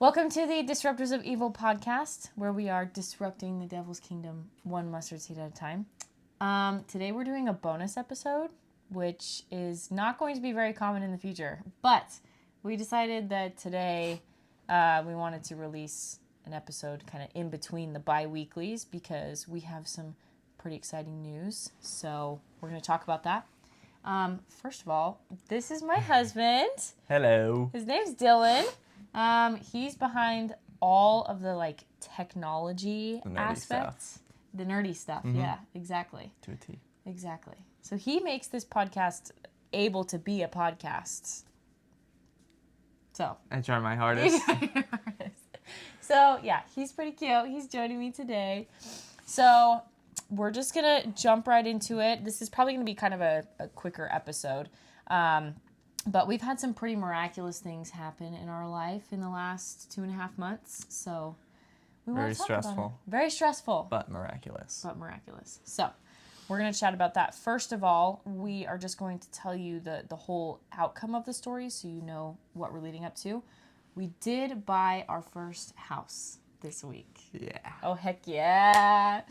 Welcome to the Disruptors of Evil podcast, where we are disrupting the devil's kingdom one mustard seed at a time. Today we're doing a bonus episode, which is not going to be very common in the future, but we decided that today we wanted to release an episode kind of in between the bi-weeklies because we have some pretty exciting news. So we're going to talk about that. First of all, this is my husband. Hello. His name's Dylan. He's behind all of the technology aspects. The nerdy stuff. Mm-hmm. Yeah, exactly. To a T. Exactly. So he makes this podcast able to be a podcast. So. I try my hardest. So, yeah, he's pretty cute. He's joining me today. So, we're just going to jump right into it. This is probably going to be kind of a quicker episode. But we've had some pretty miraculous things happen in our life in the last 2.5 months. So, we want to talk about it. Very stressful. But miraculous. So, we're going to chat about that. First of all, we are just going to tell you the whole outcome of the story so you know what we're leading up to. We did buy our first house this week. Yeah. Oh, heck yeah.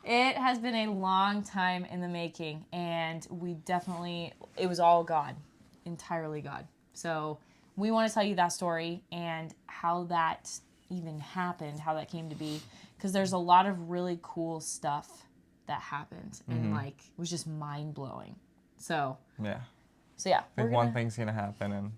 It has been a long time in the making, and it was all God. Entirely God. So we want to tell you that story and how that even happened, how that came to be, because there's a lot of really cool stuff that happened, and it was just mind-blowing. So yeah. I think one thing's going to happen and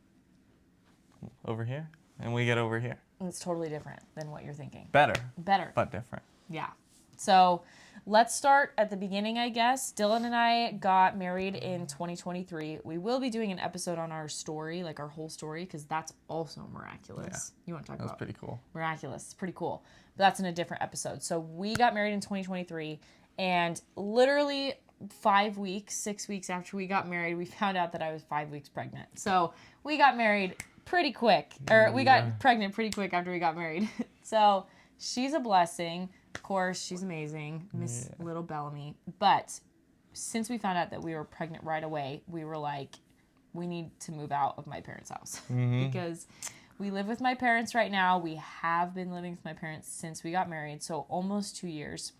over here, and we get over here. It's totally different than what you're thinking. Better. But different. Yeah. So let's start at the beginning, I guess. Dylan and I got married in 2023. We will be doing an episode on our story, like our whole story, because that's also miraculous. Yeah. You want to talk about? That's pretty cool. Miraculous. It's pretty cool. But that's in a different episode. So we got married in 2023, and literally 6 weeks after we got married, we found out that I was 5 weeks pregnant. So we got married pretty quick, or we got pregnant pretty quick after we got married. So she's a blessing. Of course, she's amazing, Miss Little Bellamy. But since we found out that we were pregnant right away, we were like, we need to move out of my parents' house. Because we live with my parents right now. We have been living with my parents since we got married, so almost 2 years.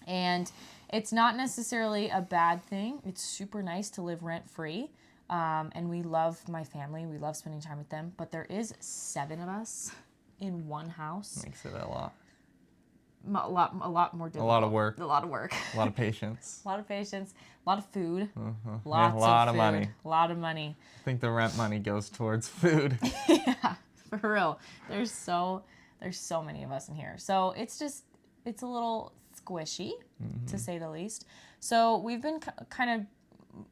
And it's not necessarily a bad thing. It's super nice to live rent-free. And we love my family. We love spending time with them. But there is 7 of us in one house. Makes it a lot more difficult. A lot of work. A lot of work. A lot of patience. A lot of patience. A lot of food. A lot of money. A lot of money. I think the rent money goes towards food. Yeah, for real. There's so many of us in here. So it's a little squishy, to say the least. So we've been kind of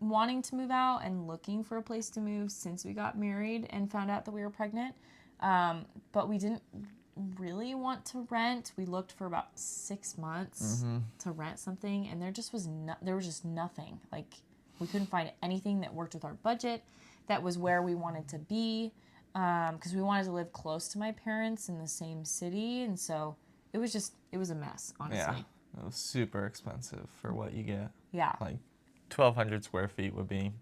wanting to move out and looking for a place to move since we got married and found out that we were pregnant. But we didn't really want to rent. We looked for about 6 months to rent something, and there was just nothing. Like, we couldn't find anything that worked with our budget, that was where we wanted to be, because we wanted to live close to my parents in the same city, and so it was a mess, honestly. Yeah, it was super expensive for what you get. Yeah. Like 1,200 square feet would be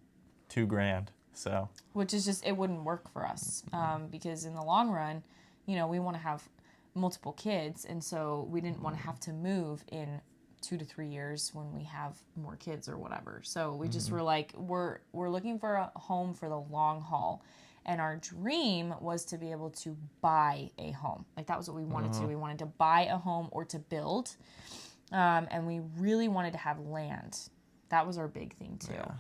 $2,000. So. Which is just, it wouldn't work for us, because in the long run, we want to have multiple kids, and so we didn't want to have to move in 2 to 3 years when we have more kids or whatever. So we just were like, we're looking for a home for the long haul, and our dream was to be able to buy a home. Like, that was what we wanted to do. We wanted to buy a home or to build, and we really wanted to have land. That was our big thing too. Yeah.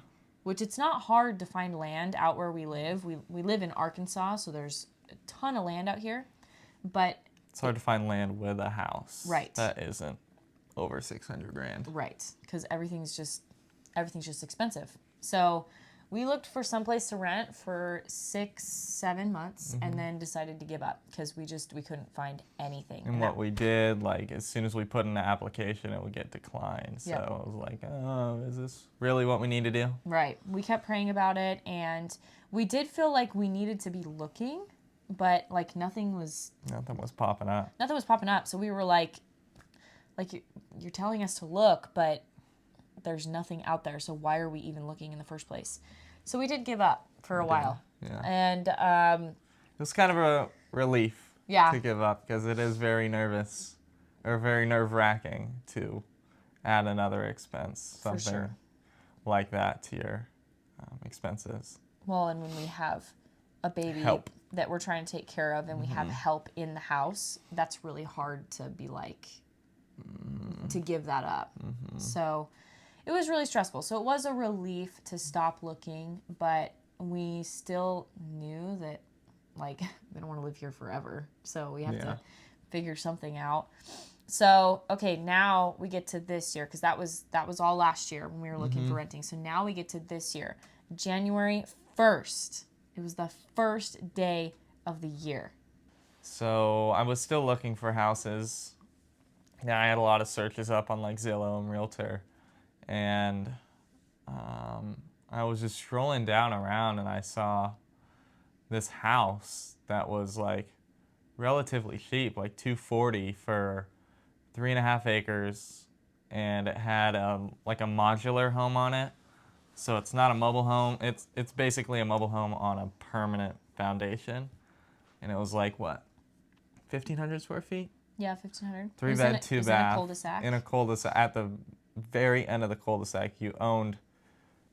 Which, it's not hard to find land out where we live. We live in Arkansas, so there's a ton of land out here. But it's hard to find land with a house. Right. That isn't over $600,000. Right. Because everything's just expensive. So we looked for someplace to rent for 6-7 months and then decided to give up because we couldn't find anything. And what we did, as soon as we put in the application, it would get declined. So I was like, oh, is this really what we need to do? Right. We kept praying about it, and we did feel like we needed to be looking, but nothing was popping up. Nothing was popping up. So we were like you're telling us to look, but there's nothing out there. So why are we even looking in the first place? So we did give up for a while. Yeah. And it was kind of a relief to give up because it is very nervous or very nerve-wracking to add another expense, something like that to your expenses. Well, and when we have a baby that we're trying to take care of and we have help in the house, that's really hard to be like, to give that up. So it was really stressful. So it was a relief to stop looking, but we still knew that, like, we don't want to live here forever. So we have to figure something out. So, okay, now we get to this year, because that was all last year when we were looking for renting. So now we get to this year. January 1st. It was the first day of the year. So I was still looking for houses. Yeah, I had a lot of searches up on like Zillow and Realtor. And I was just strolling down around and I saw this house that was like relatively cheap, like $240 for 3.5 acres. And it had like a modular home on it. So it's not a mobile home. It's basically a mobile home on a permanent foundation. And it was like, what, 1,500 square feet? Yeah, 1,500. 3-bed, 2-bath. In a cul-de-sac? In a cul-de-sac. At the very end of the cul-de-sac, you owned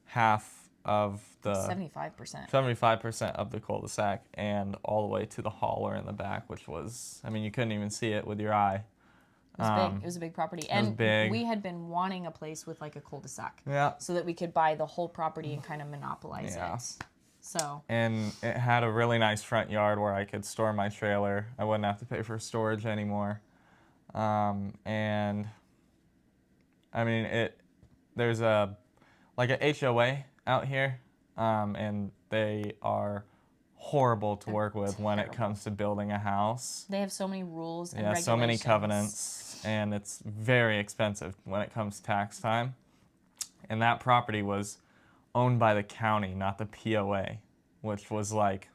half of the... 75%. 75% of the cul-de-sac and all the way to the hauler in the back, which was, I mean, you couldn't even see it with your eye. It was big. It was a big property. And big. We had been wanting a place with like a cul-de-sac. Yeah. So that we could buy the whole property and kind of monopolize it. So. And it had a really nice front yard where I could store my trailer. I wouldn't have to pay for storage anymore. And I mean, there's like a HOA out here, and they are horrible to work with when it comes to building a house. They have so many rules and regulations. So many covenants, and it's very expensive when it comes to tax time. And that property was owned by the county, not the POA, which was like...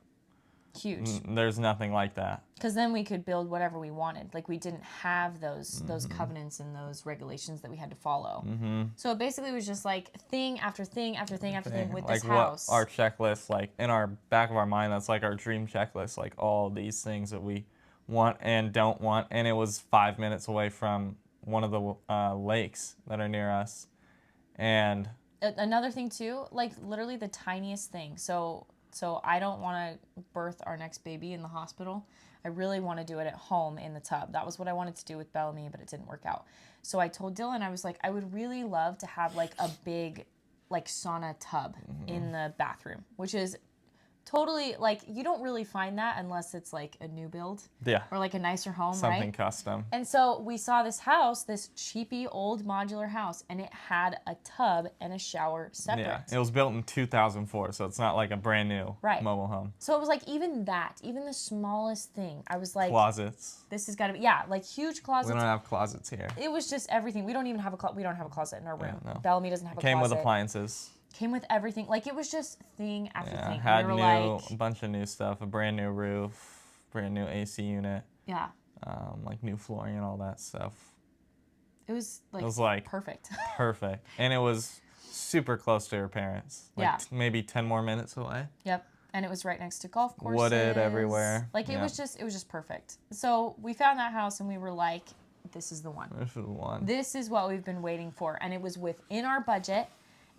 huge. There's nothing like that. Because then we could build whatever we wanted. Like, we didn't have those covenants and those regulations that we had to follow. So it basically was just like thing after thing after thing after thing with like this house. What our checklist, like in our back of our mind, that's like our dream checklist, like all these things that we want and don't want. And it was 5 minutes away from one of the lakes that are near us. And another thing too, like literally the tiniest thing. So I don't want to birth our next baby in the hospital. I really want to do it at home in the tub. That was what I wanted to do with Bellamy, but it didn't work out. So I told Dylan, I was like, I would really love to have like a big like sauna tub in the bathroom, which is totally like, you don't really find that unless it's like a new build. Yeah. Or like a nicer home, something right? custom. And so we saw this house, this cheapy old modular house, and it had a tub and a shower separate. Yeah, it was built in 2004, so it's not like a brand new mobile home. So it was like even the smallest thing, I was like... closets. This has got to be, like huge closets. We don't have closets here. It was just everything. We don't even have we don't have a closet in our room. Yeah, no. Bellamy doesn't have a closet. Came with appliances. Came with everything. Like, it was just thing after thing. Had we were a bunch of new stuff, a brand new roof, brand new AC unit. Yeah. Like new flooring and all that stuff. It was like perfect. Perfect. And it was super close to her parents. Like maybe 10 more minutes away. Yep. And it was right next to golf courses. Wooded everywhere. Like, it was just perfect. So we found that house and we were like, this is the one. This is the one. This is what we've been waiting for. And it was within our budget.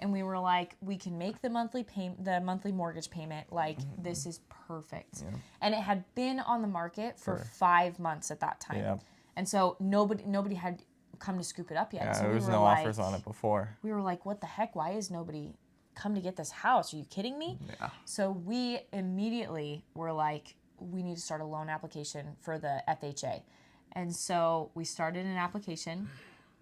And we were like, we can make the monthly mortgage payment. Like, this is perfect. Yeah. And it had been on the market for 5 months at that time. Yeah. And so nobody had come to scoop it up yet. Yeah, so there was no offers on it before. We were like, what the heck? Why is nobody come to get this house? Are you kidding me? Yeah. So we immediately were like, we need to start a loan application for the FHA. And so we started an application,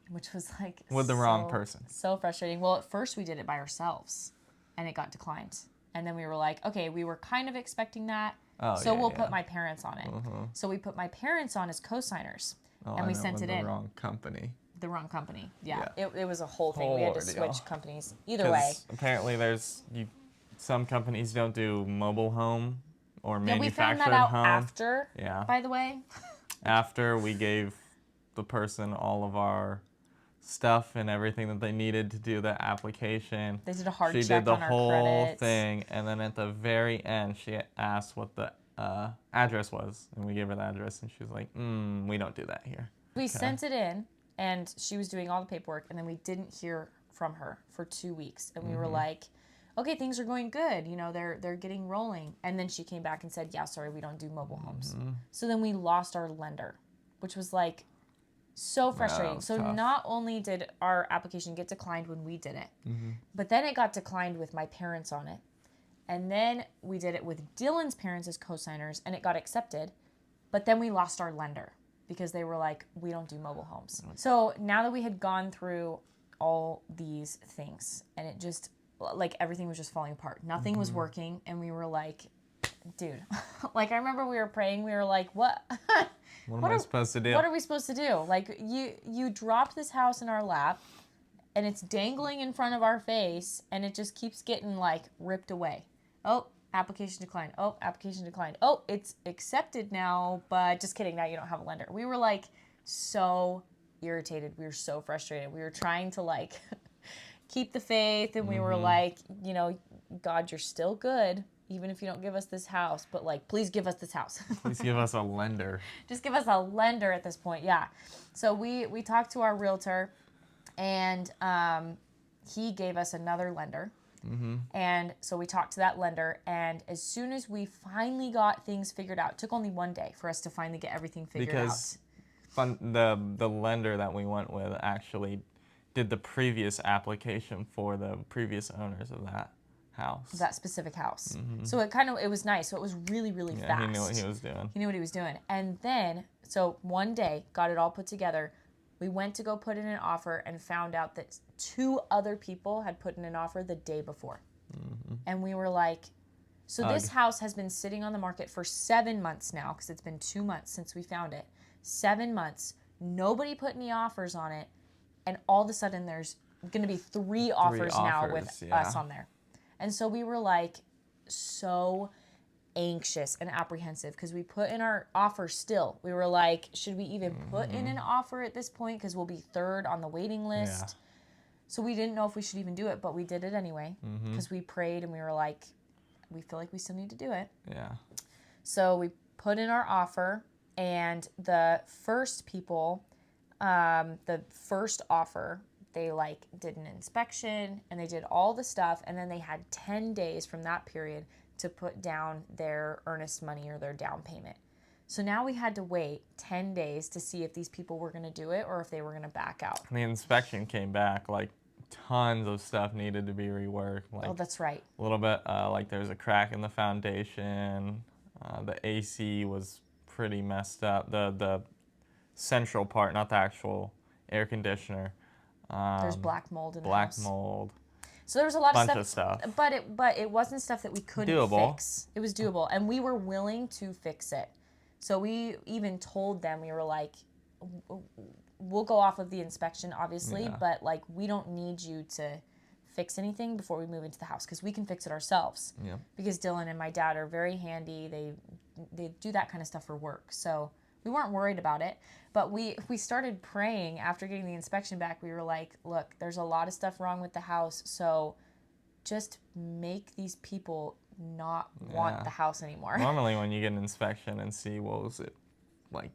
which was like... with the wrong person. So frustrating. Well, at first we did it by ourselves, and it got declined. And then we were like, okay, we were kind of expecting that, we'll put my parents on it. So we put my parents on as co-signers, and we sent it in. The wrong company. The wrong company. Yeah. It was a whole thing. We had to switch companies. Either way. Apparently some companies don't do mobile home or manufactured home. We found that out after, by the way. After we gave the person all of our stuff and everything that they needed to do the application. They did a hard check She did the on our whole credits. thing, and then at the very end, she asked what the address was, and we gave her the address, and she was like, we don't do that here. We sent it in, and she was doing all the paperwork, and then we didn't hear from her for 2 weeks, and we were like, okay, things are going good, you know, they're getting rolling. And then she came back and said, yeah, sorry, we don't do mobile homes. So then we lost our lender, which was like so frustrating. So tough. not only did our application get declined when we did it, but then it got declined with my parents on it. And then we did it with Dylan's parents as co-signers, and it got accepted. But then we lost our lender because they were like, we don't do mobile homes. So now that we had gone through all these things, and it just, like, everything was just falling apart. Nothing was working, and we were like, dude, like, I remember we were praying, we were like, what? What am I supposed to do? What are we supposed to do? Like, you dropped this house in our lap, and it's dangling in front of our face, and it just keeps getting, like, ripped away. Oh, application declined. Oh, application declined. Oh, it's accepted now, but just kidding, now you don't have a lender. We were, like, so irritated. We were so frustrated. We were trying to, like, keep the faith, and we were like, you know, God, you're still good, even if you don't give us this house, but, like, please give us this house. Please give us a lender. Just give us a lender at this point, yeah. So we talked to our realtor, and he gave us another lender. And so we talked to that lender, and as soon as we finally got things figured out, it took only 1 day for us to finally get everything figured out. The lender that we went with actually did the previous application for the previous owners of that house. That specific house. So it was nice. So it was really, really fast. He knew what he was doing. He knew what he was doing. And then, so 1 day, got it all put together. We went to go put in an offer and found out that 2 other people had put in an offer the day before. And we were like, so this house has been sitting on the market for 7 months now, because it's been 2 months since we found it. 7 months. Nobody put any offers on it. And all of a sudden, there's going to be 3 offers now with us on there. And so we were like so anxious and apprehensive because we put in our offer still. We were like, should we even put in an offer at this point? Because we'll be 3rd on the waiting list. Yeah. So we didn't know if we should even do it, but we did it anyway because we prayed and we were like, we feel like we still need to do it. Yeah. So we put in our offer, and the first people, the first offer, they like did an inspection and they did all the stuff, and then they had 10 days from that period to put down their earnest money or their down payment. So now we had to wait 10 days to see if these people were going to do it or if they were going to back out. And the inspection came back, like, tons of stuff needed to be reworked. Like, Oh, that's right. a little bit, like, there was a crack in the foundation. The AC was pretty messed up. The central part, not the actual air conditioner. There's black mold in the Black house. mold. So there was a lot Bunch of of stuff. But it wasn't stuff that we couldn't Doable. fix. It was doable, and we were willing to fix it. So we even told them, we were like, we'll go off of the inspection, obviously, but like we don't need you to fix anything before we move into the house because we can fix it ourselves. Yeah. Because Dylan and my dad are very handy. They do that kind of stuff for work. So we weren't worried about it. But we started praying after getting the inspection back. We were like, look, there's a lot of stuff wrong with the house. So just make these people not want the house anymore. Normally when you get an inspection and see, what was it, like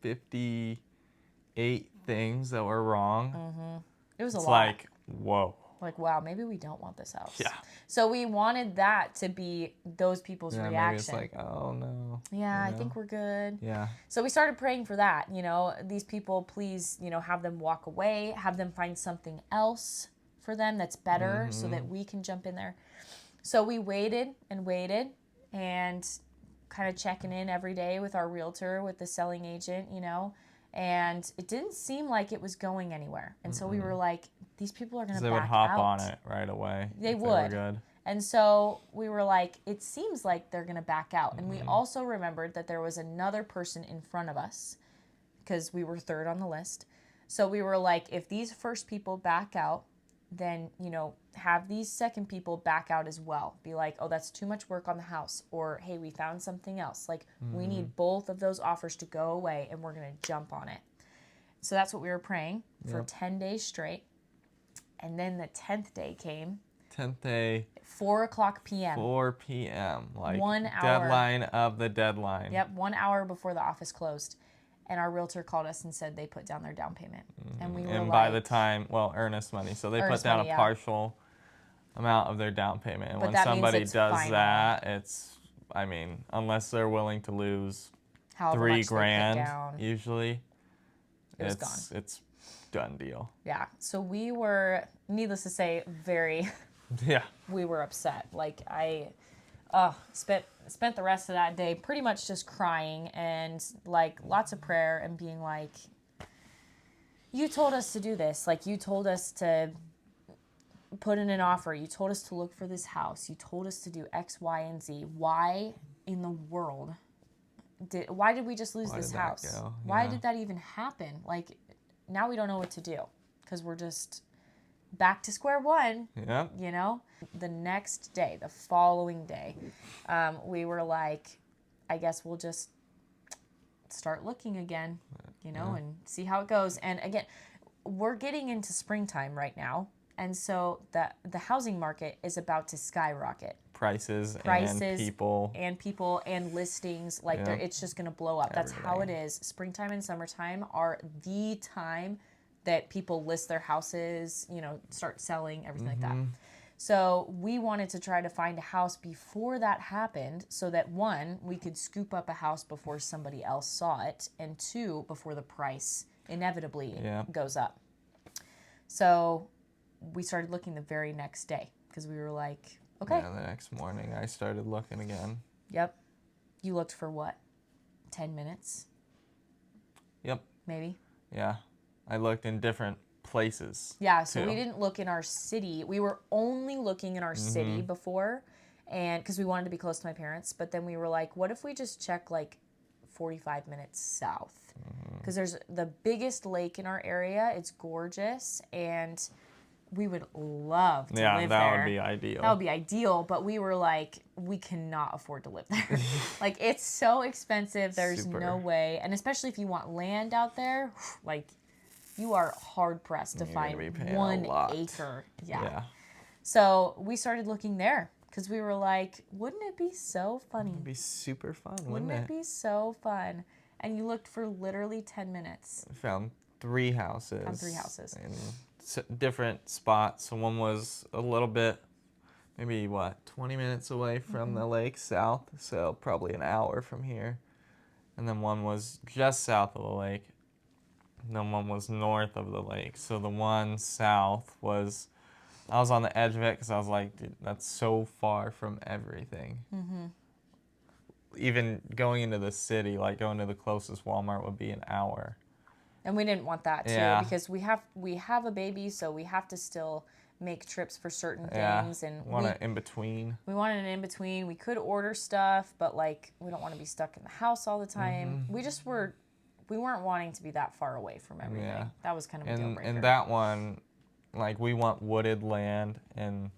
58 things that were wrong. It was a it's lot. like, whoa. Like, wow, maybe we don't want this house. Yeah. So we wanted that to be those people's Yeah, reaction. maybe it's like, oh no. Yeah, you I think know? we're good. Yeah. So we started praying for that, these people, please, have them walk away, have them find something else for them that's better so that we can jump in there. So we waited and kind of checking in every day with our realtor, with the selling agent, and it didn't seem like it was going anywhere. And so we were like, these people are going to back out. They would hop on it right away. They if would. They were good. And so we were like, it seems like they're going to back out. And we also remembered that there was another person in front of us because we were 3rd on the list. So we were like, if these first people back out, then, have these second people back out as well. Be like, oh, that's too much work on the house. Or, hey, we found something else. Like, we need both of those offers to go away, and we're going to jump on it. So that's what we were praying for 10 days straight. And then the 10th day came. 10th day. 4:00 p.m. 4 p.m. Like 1 hour. deadline of the deadline. Yep, 1 hour before the office closed. And our realtor called us and said they put down their down payment. And we were And like... by the time, earnest money. So they put down a partial amount of their down payment. And But when that somebody means it's does final. that, it's, I mean, unless they're willing to lose However much they put $3,000 down, usually, it was gone. It's done deal. Yeah. So we were, needless to say, very... Yeah. We were upset. Like, I spent the rest of that day pretty much just crying and, like, lots of prayer and being like, you told us to do this. Like, you told us to put in an offer. You told us to look for this house. You told us to do X, Y, and Z. Why in the world why did we just lose this house? Yeah. Why did that even happen? Like, now we don't know what to do because we're just back to square one. Yeah. You know? The next day, the following day, we were like, I guess we'll just start looking again, you know, and see how it goes. And again, we're getting into springtime right now. And so the housing market is about to skyrocket. Prices and people and listings, like it's just going to blow up. That's how it is. Springtime and summertime are the time that people list their houses, you know, start selling, everything like that. So we wanted to try to find a house before that happened so that, one, we could scoop up a house before somebody else saw it, and two, before the price inevitably goes up. So we started looking the very next day because we were like, okay. Yeah, the next morning I started looking again. Yep. You looked for what? 10 minutes? Yep. Maybe? Yeah. I looked in different places. Yeah, so we didn't look in our city. We were only looking in our city before, and because we wanted to be close to my parents. But then we were like, what if we just check like 45 minutes south? Because there's the biggest lake in our area. It's gorgeous, and we would love to live there. Yeah, that would be ideal. That would be ideal, but we were like, we cannot afford to live there. Like, it's so expensive. There's no way. And especially if you want land out there, like, you are hard-pressed to find 1 acre. Yeah. So we started looking there because we were like, wouldn't it be so funny? It'd be super fun, Wouldn't it be so fun? And you looked for literally 10 minutes. I found 3 houses. In different spots. So one was a little bit, maybe 20 minutes away from the lake south. So probably an hour from here. And then one was just south of the lake. And then one was north of the lake. So the one south was, I was on the edge of it because I was like, dude, that's so far from everything. Even going into the city, like going to the closest Walmart would be an hour. And we didn't want that too because we have a baby, so we have to still make trips for certain things. And we want an in-between. We wanted an in-between. We could order stuff, but like we don't want to be stuck in the house all the time. We weren't wanting to be that far away from everything. Yeah. That was kind of a deal breaker. And that one, like, we want wooded land, and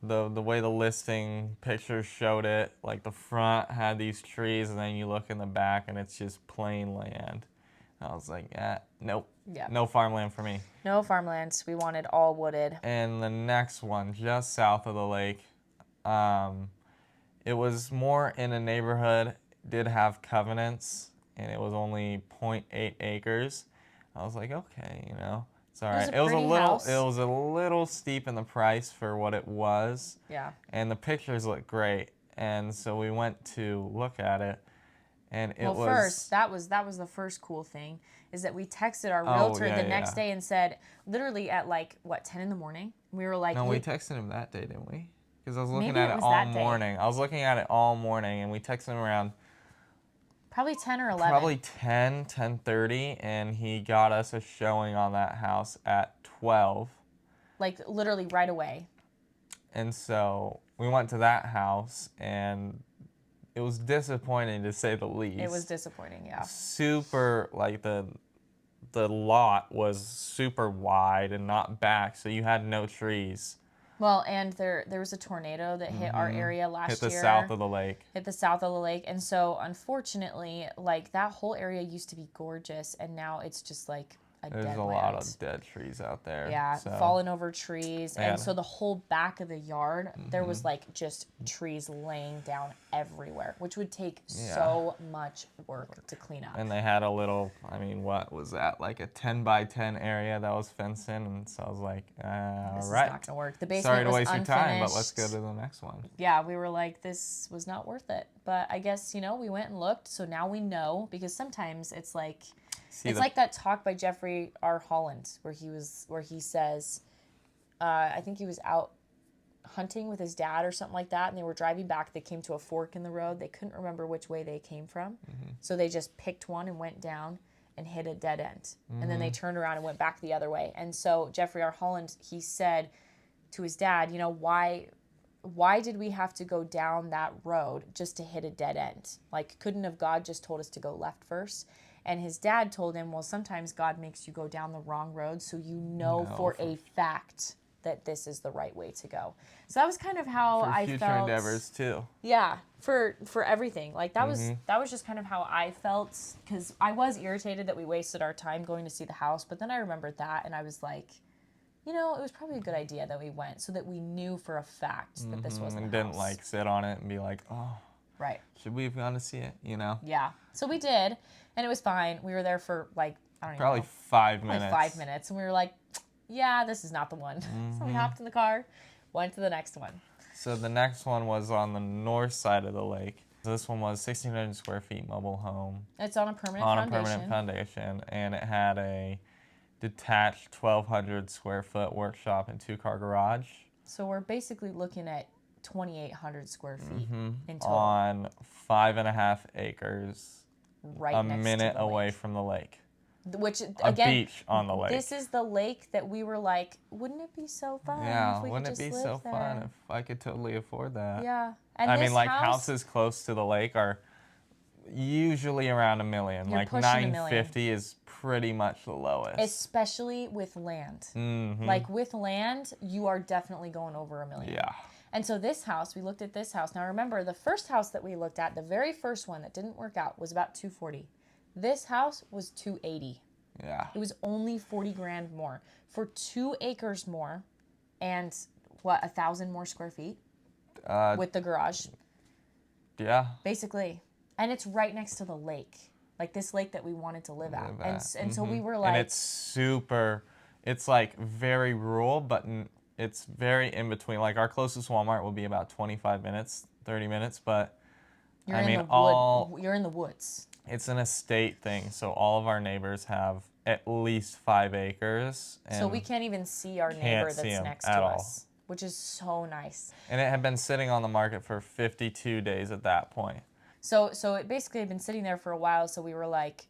the way the listing pictures showed it, like the front had these trees, and then you look in the back and it's just plain land. I was like, nope. Yeah. No farmland for me. No farmland. We wanted all wooded. And the next one, just south of the lake, it was more in a neighborhood, did have covenants, and it was only 0.8 acres. I was like, okay, you know, it's all right. It was a little steep in the price for what it was. Yeah. And the pictures looked great, and so we went to look at it. And first, that was the first cool thing, is that we texted our realtor the next day and said, literally at 10 in the morning, we were like... No, we texted him that day, didn't we? Because I was looking at it all morning. I was looking at it all morning, and we texted him around... Probably 10 or 11. Probably 10:30, and he got us a showing on that house at 12. Like, literally right away. And so we went to that house, and... it was disappointing, to say the least. It was disappointing, yeah. Super, like, the lot was super wide and not back, so you had no trees. Well, and there was a tornado that hit our area last year. Hit the south of the lake. And so, unfortunately, like, that whole area used to be gorgeous, and now it's just, like, There's dead a land. lot of dead trees out there. Yeah, so. fallen over trees. And Man. so the whole back of the yard, there was like just trees laying down everywhere, which would take so much work to clean up. And they had a little, what was that? Like a 10 by 10 area that was fenced in. And so I was like, all This right. is not going to work. The basement Sorry to was waste unfinished. your time, but let's go to the next one. Yeah, we were like, this was not worth it. But I guess, we went and looked. So now we know, because sometimes it's like, like that talk by Jeffrey R. Holland where he says, I think he was out hunting with his dad or something like that, and they were driving back. They came to a fork in the road. They couldn't remember which way they came from. So they just picked one and went down and hit a dead end. And then they turned around and went back the other way. And so Jeffrey R. Holland, he said to his dad, why did we have to go down that road just to hit a dead end? Like, couldn't have God just told us to go left first? And his dad told him, well, sometimes God makes you go down the wrong road so for a fact that this is the right way to go. So that was kind of how I felt. For future endeavors, too. Yeah, for everything. Like, that was just kind of how I felt, because I was irritated that we wasted our time going to see the house, but then I remembered that, and I was like, it was probably a good idea that we went so that we knew for a fact that this wasn't and the didn't, house. sit on it and be like, oh, right. Should we have gone to see it, Yeah. So we did, and it was fine. We were there for, probably 5 minutes. Like 5 minutes, and we were like, yeah, this is not the one. So we hopped in the car, went to the next one. So the next one was on the north side of the lake. So this one was 1,600 square feet mobile home. It's on a permanent foundation, and it had a detached 1,200 square foot workshop and 2-car garage. So we're basically looking at 2,800 square feet in total. On 5.5 acres, right next minute to the away lake. from the lake. Which, a again, beach on the lake. This is the lake that we were like, wouldn't it be so fun if we wouldn't could it be just so live there? fun if I could totally afford that? Yeah. And this houses close to the lake are usually around $1 million. You're like pushing $1 million. 950 is pretty much the lowest. Especially with land. Like, with land, you are definitely going over $1 million. Yeah. And so this house, we looked at this house. Now remember, the first house that we looked at, the very first one that didn't work out, was about $240,000. This house was $280,000. Yeah. It was only $40,000 more for 2 acres more, and 1,000 more square feet with the garage. Yeah. Basically, and it's right next to the lake, like this lake that we wanted to live at. And so we were like, and it's like very rural, but it's very in between. Like, our closest Walmart will be about 25 minutes, 30 minutes, but you're in the woods. It's an estate thing, so all of our neighbors have at least 5 acres. And so we can't even see our neighbor that's next to us, which is so nice. And it had been sitting on the market for 52 days at that point. So it basically had been sitting there for a while, so we were like,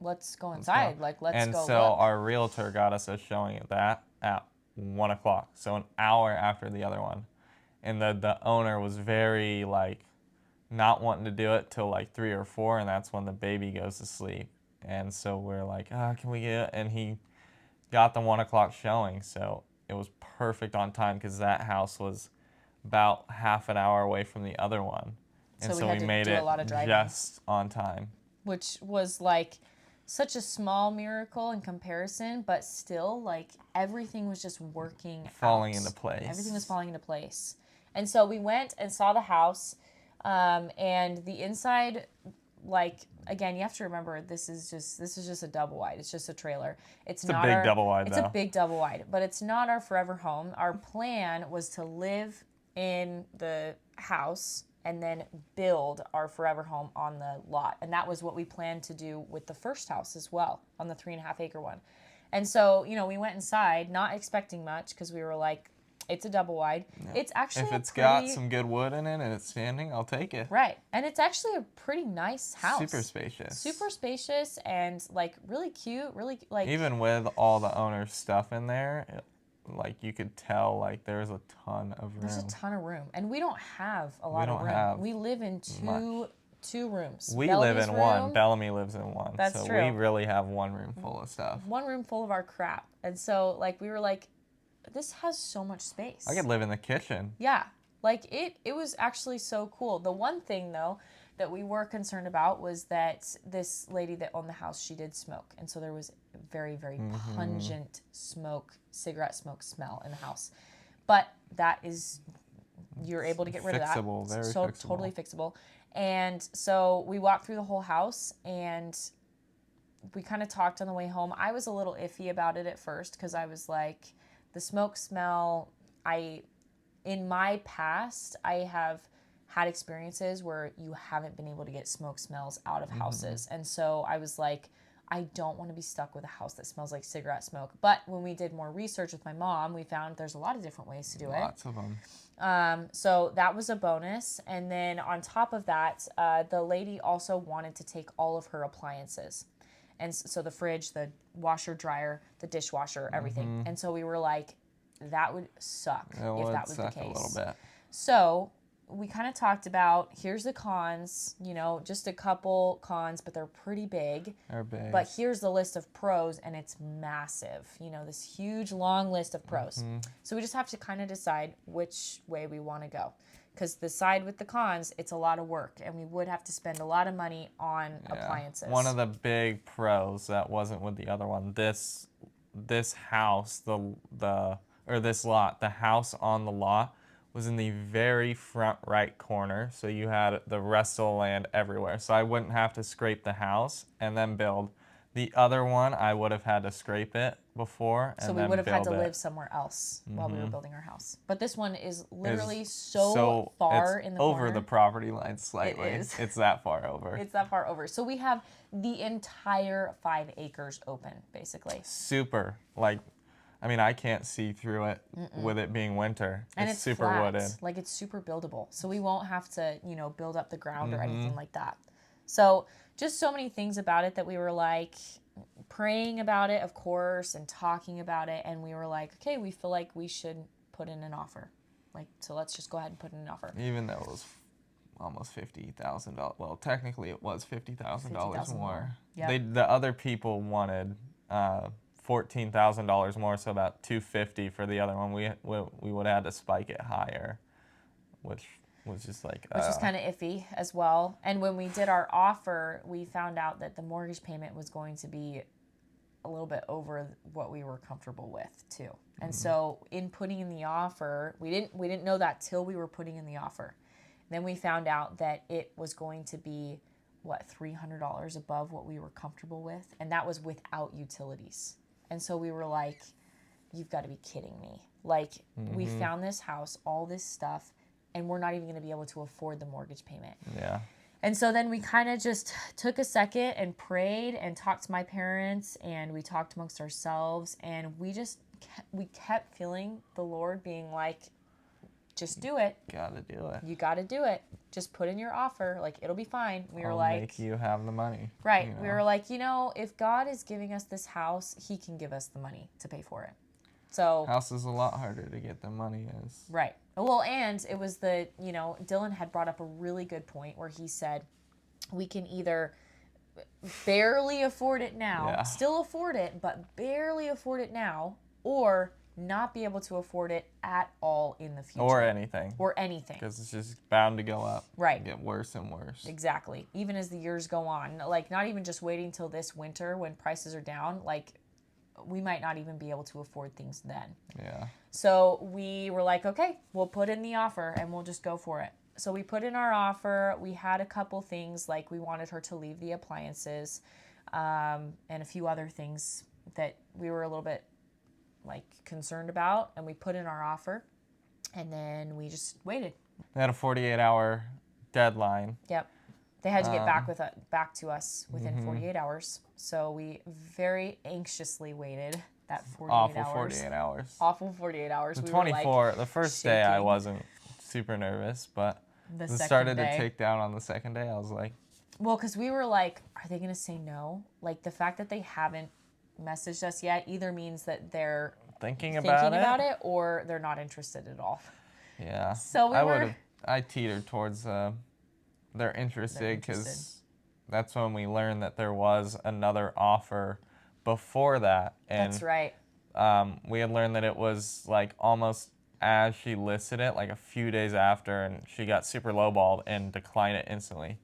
let's go inside. Let's go And so look. our realtor got us a showing at that at 1 o'clock, so an hour after the other one. And the owner was very, not wanting to do it till 3 or 4, and that's when the baby goes to sleep. And so we're like, can we get it? And he got the 1 o'clock showing, so it was perfect on time because that house was about half an hour away from the other one. And so we made it just on time. Which was such a small miracle in comparison, but still everything was just working falling into place. Everything was falling into place. And so we went and saw the house. And the inside, again, you have to remember, this is just a double wide. It's just a trailer. It's not a big double wide, It's a big double wide, but it's not our forever home. Our plan was to live in the house and then build our forever home on the lot. And that was what we planned to do with the first house as well, on the 3.5 acre one. And so, we went inside, not expecting much, because we were like, it's a double wide. Yeah. It's actually if it's got some good wood in it and it's standing, I'll take it. Right. And it's actually a pretty nice house. Super spacious. Super spacious and really cute, really even with all the owner's stuff in there, you could tell there's a ton of room. There's a ton of room. And we don't have a lot of room. We live in two rooms. We live in one. Bellamy lives in one. That's true. We really have one room full of stuff. One room full of our crap. And so we were like, this has so much space. I could live in the kitchen. Yeah. It was actually so cool. The one thing, though, that we were concerned about was that this lady that owned the house, she did smoke. And so there was very, very pungent cigarette smoke smell in the house. But that is, you're able to get rid of that. Fixable, very so fixable. Totally fixable. And so we walked through the whole house, and we kind of talked on the way home. I was a little iffy about it at first because I was like, the smoke smell, in my past, I have had experiences where you haven't been able to get smoke smells out of houses. And so I was like, I don't want to be stuck with a house that smells like cigarette smoke. But when we did more research with my mom, we found there's a lot of different ways to do it. Lots of them. So that was a bonus. And then on top of that, the lady also wanted to take all of her appliances. And so the fridge, the washer, dryer, the dishwasher, everything. And so we were like, that would suck if that was the case. A little bit. So we kind of talked about, here's the cons, just a couple cons, but they're pretty big. They're big. But here's the list of pros, and it's massive. This huge, long list of pros. So we just have to kind of decide which way we want to go. Because the side with the cons, it's a lot of work, and we would have to spend a lot of money on appliances. One of the big pros that wasn't with the other one, this house, this lot, the house on the lot was in the very front right corner, so you had the rest of the land everywhere. So I wouldn't have to scrape the house and then build. The other one, I would have had to scrape it before and then build it. So we would have had to live somewhere else while we were building our house. But this one is literally so far in the corner. Over the property line slightly. It is. It's that far over. It's that far over. So we have the entire 5 acres open, basically. Super. I can't see through it with it being winter. And it's super flat. wooded. It's super buildable. So we won't have to, build up the ground or anything like that. So just so many things about it that we were like praying about it, of course, and talking about it. And we were like, okay, we feel like we should put in an offer. So let's just go ahead and put in an offer. Even though it was almost $50,000. Well, technically it was $50,000 more. Yep. The other people wanted $14,000 more, so about $250,000 for the other one. We would have had to spike it higher, which was just which was kind of iffy as well. And when we did our offer, we found out that the mortgage payment was going to be a little bit over what we were comfortable with too. And so in putting in the offer, we didn't know that till we were putting in the offer. Then we found out that it was going to be $300 above what we were comfortable with, and that was without utilities. And so we were like, you've got to be kidding me. We found this house, all this stuff, and we're not even going to be able to afford the mortgage payment. Yeah. And so then we kind of just took a second and prayed and talked to my parents, and we talked amongst ourselves, and we kept feeling the Lord being like, just do it. Gotta do it. You got to do it. Just put in your offer. It'll be fine. We were I'll like, make you have the money. Right. We were like, if God is giving us this house, he can give us the money to pay for it. So house is a lot harder to get than money is. Right. Well, and it was Dylan had brought up a really good point where he said, we can either barely afford it now, still afford it, but barely afford it now, or not be able to afford it at all in the future. Or anything. Because it's just bound to go up. Right. And get worse and worse. Exactly. Even as the years go on. Not even just waiting till this winter when prices are down. We might not even be able to afford things then. Yeah. So we were like, okay, we'll put in the offer and we'll just go for it. So we put in our offer. We had a couple things, we wanted her to leave the appliances, and a few other things that we were a little bit concerned about, and we put in our offer, and then we just waited. They had a 48-hour deadline. Yep. They had to get back to us within 48 hours. So we very anxiously waited that 48 Awful hours. 48 hours. Awful 48 hours. The we 24, were the first shaking. day I wasn't super nervous, but it started to take down on the second day. I was like... Well, because we were like, are they going to say no? The fact that they haven't messaged us yet either means that they're thinking about it or they're not interested at all. Yeah. So I teetered towards they're interested because that's when we learned that there was another offer before that. And that's right. We had learned that it was almost as she listed it, a few days after, and she got super lowballed and declined it instantly.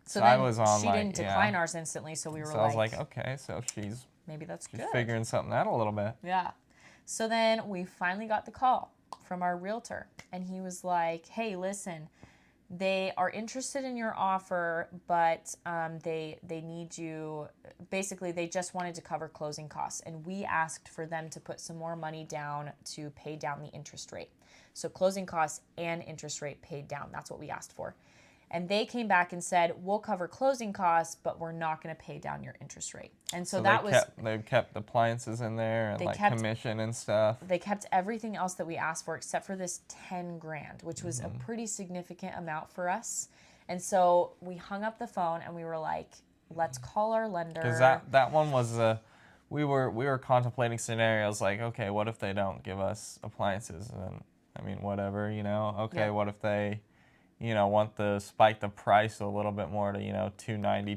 So I then was on, she like, didn't decline ours instantly, so we were So I was like, okay, so she's maybe that's good. figuring something out a little bit. Yeah. So then we finally got the call from our realtor, and he was like, hey, listen, they are interested in your offer, but they need you. Basically, they just wanted to cover closing costs, and we asked for them to put some more money down to pay down the interest rate. So closing costs and interest rate paid down. That's what we asked for. And they came back and said, we'll cover closing costs, but we're not going to pay down your interest rate. And so that they kept appliances in there and like commission and stuff. They kept everything else that we asked for except for this 10 grand, which was a pretty significant amount for us. And so we hung up the phone and we were like, let's call our lender. Because that one was we were contemplating scenarios like, okay, what if they don't give us appliances? And I mean, whatever, Okay, what if they want to spike the price a little bit more to, $290,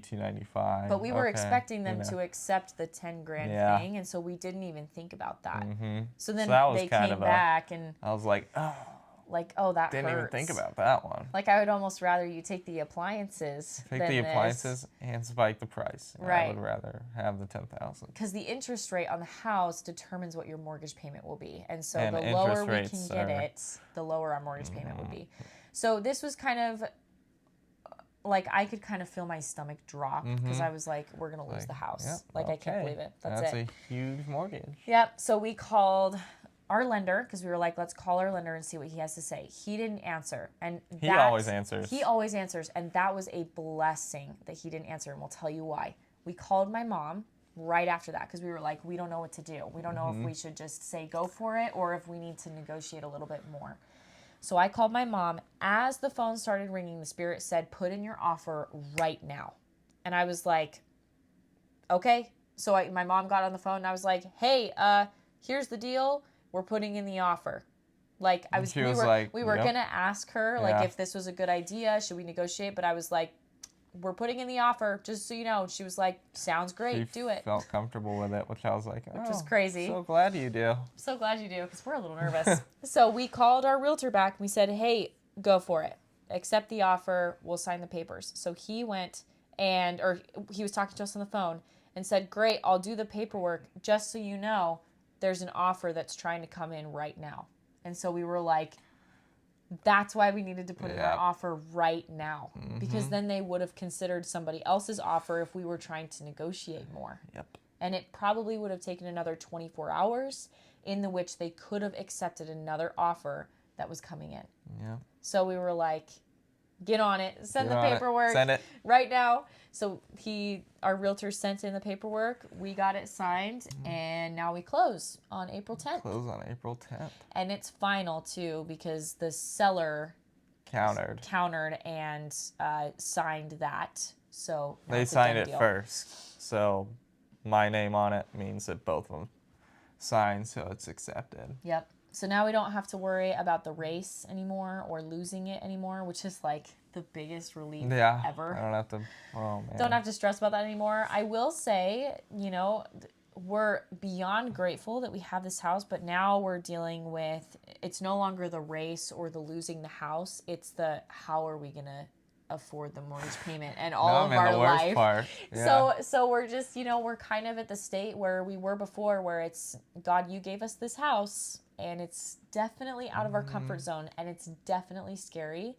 $295. But we were expecting them to accept the 10 grand thing, and so we didn't even think about that. So then they came back, and I was like, oh, that didn't hurts. even think about that one. Like, I would almost rather you take the appliances and spike the price. Right. I would rather have the $10,000. Because the interest rate on the house determines what your mortgage payment will be. And so the lower we can get it, the lower our mortgage payment would be. So this was kind of like I could kind of feel my stomach drop because I was like, we're going to lose the house. I can't believe it. That's a huge mortgage. Yep. So we called our lender because we were like, let's call our lender and see what he has to say. He didn't answer. And he always answers. He always answers. And that was a blessing that he didn't answer. And we'll tell you why. We called my mom right after that because we were like, we don't know what to do. We don't know if we should just say go for it or if we need to negotiate a little bit more. So I called my mom. As the phone started ringing, the Spirit said, put in your offer right now. And I was like, okay. So my mom got on the phone and I was like, hey, here's the deal. We're putting in the offer. Like we were going to ask her like if this was a good idea, should we negotiate? But I was like, we're putting in the offer, just so you know. She was like, sounds great, do it. Felt comfortable with it, which I was like, which was crazy. So glad you do. So glad you do, because we're a little nervous. So we called our realtor back and we said, hey, go for it. Accept the offer. We'll sign the papers. So he went or he was talking to us on the phone and said, great, I'll do the paperwork. Just so you know, there's an offer that's trying to come in right now. And so we were like, that's why we needed to put in our offer right now. Because then they would have considered somebody else's offer if we were trying to negotiate more. Yep. And it probably would have taken another 24 hours in which they could have accepted another offer that was coming in. Yeah. So we were like, get on it. Send the paperwork. Send it. Right now. So our realtor sent in the paperwork. We got it signed. And now we close on April 10th. Close on April 10th. And it's final, too, because the seller countered and signed that. So they signed it first. So my name on it means that both of them signed, so it's accepted. Yep. So now we don't have to worry about the race anymore or losing it anymore, which is like the biggest relief ever. I don't have to, Don't have to stress about that anymore. I will say, we're beyond grateful that we have this house, but now we're dealing with, it's no longer the race or the losing the house. It's the, how are we going to afford the mortgage payment and all of our life. Part. Yeah. So we're just, we're kind of at the state where we were before, where it's, God, you gave us this house. And it's definitely out of our comfort zone, and it's definitely scary,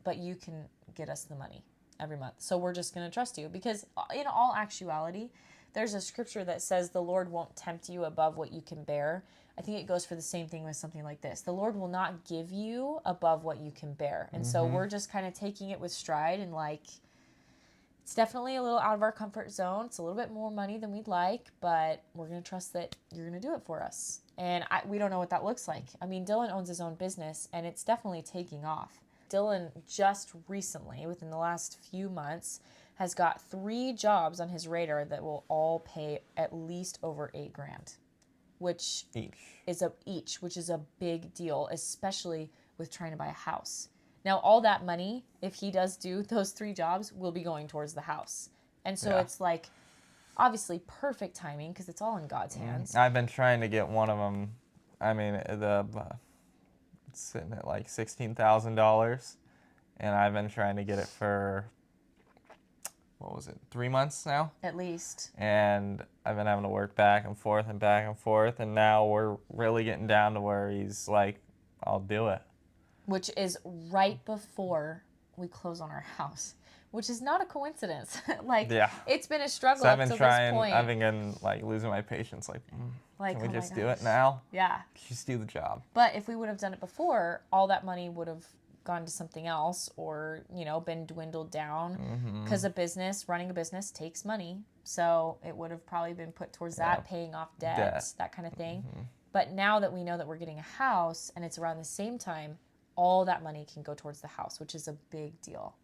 but you can get us the money every month. So we're just going to trust you, because in all actuality, there's a scripture that says the Lord won't tempt you above what you can bear. I think it goes for the same thing with something like this. The Lord will not give you above what you can bear. And so we're just kind of taking it with stride, and like, it's definitely a little out of our comfort zone. It's a little bit more money than we'd like, but we're going to trust that you're going to do it for us. And we don't know what that looks like. I mean, Dylan owns his own business, and it's definitely taking off. Dylan just recently, within the last few months, has got 3 jobs on his radar that will all pay at least over $8,000, which is a big deal, especially with trying to buy a house. Now, all that money, if he does do those 3 jobs, will be going towards the house. And so it's like, obviously perfect timing, because it's all in God's hands. I've been trying to get one of them. I mean, it's sitting at like $16,000, and I've been trying to get it for what was it, 3 months now? At least. And I've been having to work back and forth and back and forth, and now we're really getting down to where he's like, I'll do it. Which is right before we close on our house, which is not a coincidence. Like, Yeah. it's been a struggle So up to this point. I've been getting, like, losing my patience, Like, can we oh my just do gosh. it now? Yeah. Just do the job. But if we would have done it before, all that money would have gone to something else or, been dwindled down because running a business takes money. So it would have probably been put towards that, paying off debt, that kind of thing. But now that we know that we're getting a house and it's around the same time, all that money can go towards the house, which is a big deal.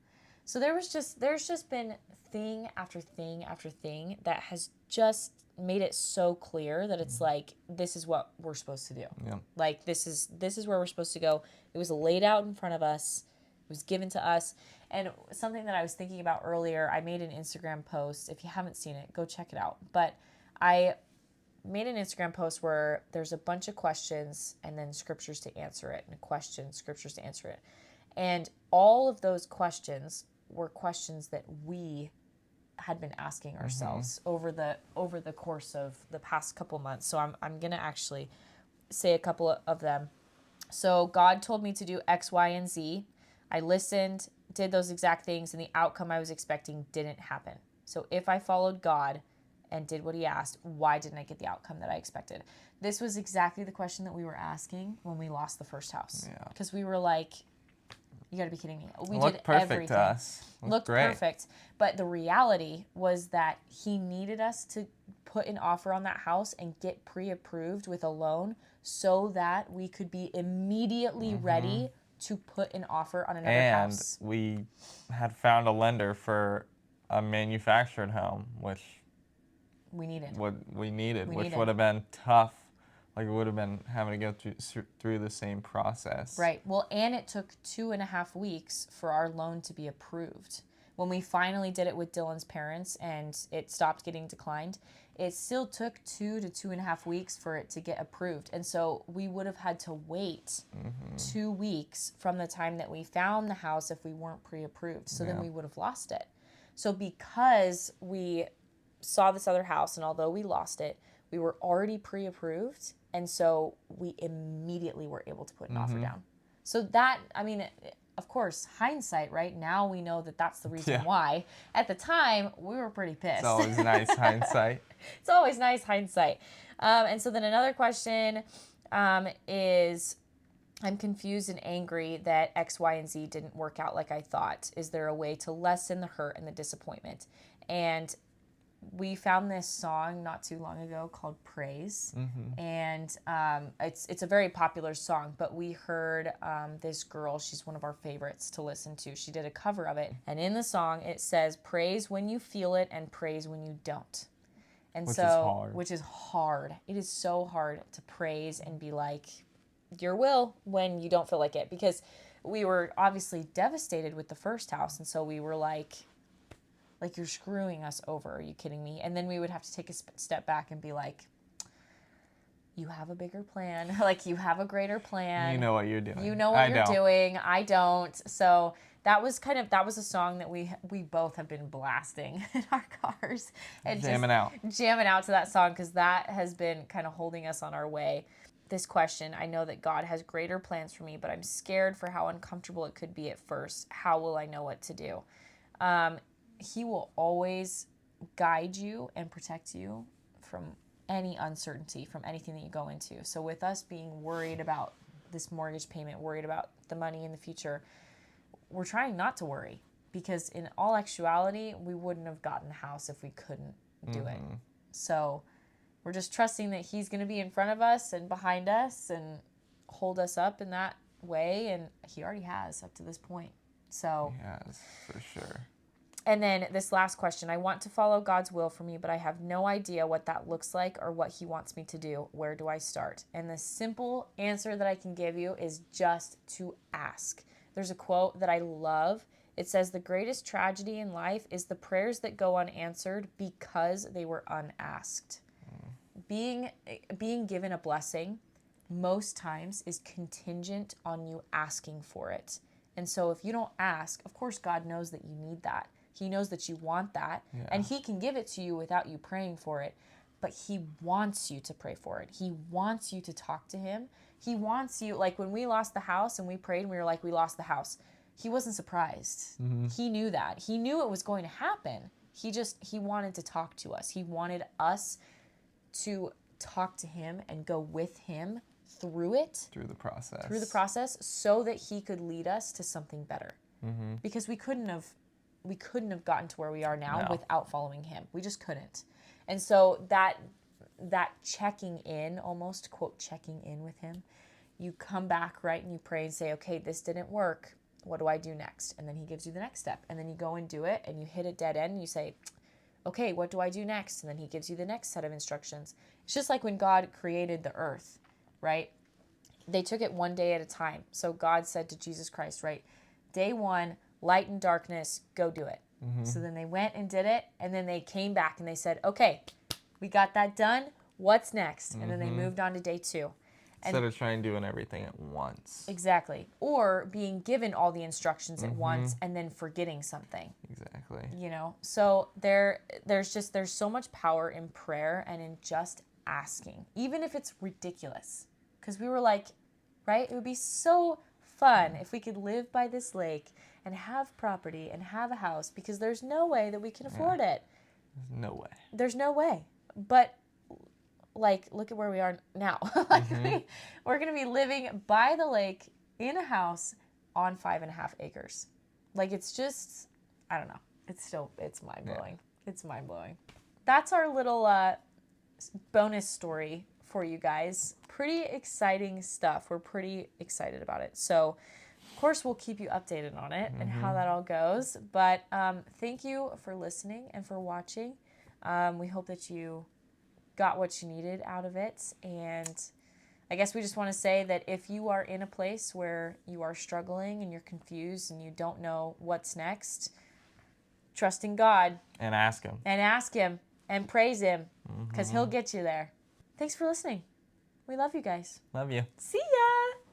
So there's just been thing after thing after thing that has just made it so clear that it's like, this is what we're supposed to do. Yeah. Like, this is where we're supposed to go. It was laid out in front of us. It was given to us. And something that I was thinking about earlier, I made an Instagram post. If you haven't seen it, go check it out. But I made an Instagram post where there's a bunch of questions and then scriptures to answer it, and a question, scriptures to answer it. And all of those questions were questions that we had been asking ourselves over the course of the past couple months. So I'm going to actually say a couple of them. So God told me to do X, Y, and Z. I listened, did those exact things, and the outcome I was expecting didn't happen. So if I followed God and did what he asked, why didn't I get the outcome that I expected? This was exactly the question that we were asking when we lost the first house. Yeah. Because we were like, you got to be kidding me. We Looked did perfect everything. to us. Looked great. perfect. But the reality was that he needed us to put an offer on that house and get pre-approved with a loan so that we could be immediately ready to put an offer on another house. And we had found a lender for a manufactured home, which we needed. Which would have been tough. Like, it would have been having to go through the same process. Right. Well, and it took 2.5 weeks for our loan to be approved. When we finally did it with Dylan's parents and it stopped getting declined, it still took 2 to 2.5 weeks for it to get approved. And so we would have had to wait 2 weeks from the time that we found the house if we weren't pre-approved. So then we would have lost it. So because we saw this other house, and although we lost it, we were already pre-approved, and so we immediately were able to put an offer down. So that, I mean, of course, hindsight, right? Now we know that that's the reason why. At the time, we were pretty pissed. It's always nice hindsight. It's always nice hindsight. And so then another question is, I'm confused and angry that X, Y, and Z didn't work out like I thought. Is there a way to lessen the hurt and the disappointment? And we found this song not too long ago called Praise. And it's a very popular song, but we heard this girl, she's one of our favorites to listen to. She did a cover of it. And in the song, it says, praise when you feel it and praise when you don't. And Which is hard. It is so hard to praise and be like, your will, when you don't feel like it. Because we were obviously devastated with the first house. And so we were like, you're screwing us over. Are you kidding me? And then we would have to take a step back and be like, you have a bigger plan. Like, you have a greater plan. You know what you're doing. You know what you're doing. I don't. So that was a song that we both have been blasting in our cars. And jamming out to that song, because that has been kind of holding us on our way. This question, I know that God has greater plans for me, but I'm scared for how uncomfortable it could be at first. How will I know what to do? He will always guide you and protect you from any uncertainty, from anything that you go into. So with us being worried about this mortgage payment, worried about the money in the future, we're trying not to worry, because in all actuality, we wouldn't have gotten the house if we couldn't do it. So we're just trusting that he's going to be in front of us and behind us and hold us up in that way. And he already has up to this point. So He has, for sure. And then this last question, I want to follow God's will for me, but I have no idea what that looks like or what he wants me to do. Where do I start? And the simple answer that I can give you is just to ask. There's a quote that I love. It says, the greatest tragedy in life is the prayers that go unanswered because they were unasked. Being given a blessing most times is contingent on you asking for it. And so if you don't ask, of course God knows that you need that. He knows that you want that. Yeah. And he can give it to you without you praying for it. But he wants you to pray for it. He wants you to talk to him. He wants you, like when we lost the house and we prayed and we were like, we lost the house. He wasn't surprised. He knew that. He knew it was going to happen. He wanted to talk to us. He wanted us to talk to him and go with him through it. Through the process. Through the process, so that he could lead us to something better. Because we couldn't have gotten to where we are now without following him. We just couldn't. And so that checking in, almost, quote, checking in with him, you come back, right, and you pray and say, okay, this didn't work. What do I do next? And then he gives you the next step. And then you go and do it, and you hit a dead end, and you say, okay, what do I do next? And then he gives you the next set of instructions. It's just like when God created the earth, right? They took it one day at a time. So God said to Jesus Christ, right, day one, light and darkness, go do it. So then they went and did it, and then they came back and they said, okay, we got that done. What's next? And then they moved on to day two. Instead of trying doing everything at once. Exactly. Or being given all the instructions at once and then forgetting something. Exactly. You know, so there's so much power in prayer and in just asking, even if it's ridiculous. Because we were like, right, it would be so fun if we could live by this lake and have property and have a house, because there's no way that we can afford it. There's no way. There's no way. But like, look at where we are now. We're going to be living by the lake in a house on 5.5 acres. Like, it's just, I don't know. It's mind-blowing. Yeah. It's mind-blowing. That's our little bonus story for you guys. Pretty exciting stuff. We're pretty excited about it. So, of course, we'll keep you updated on it and how that all goes. But thank you for listening and for watching. We hope that you got what you needed out of it. And I guess we just want to say that if you are in a place where you are struggling and you're confused and you don't know what's next, trust in God. And ask him. And praise him, because he'll get you there. Thanks for listening. We love you guys. Love you. See ya.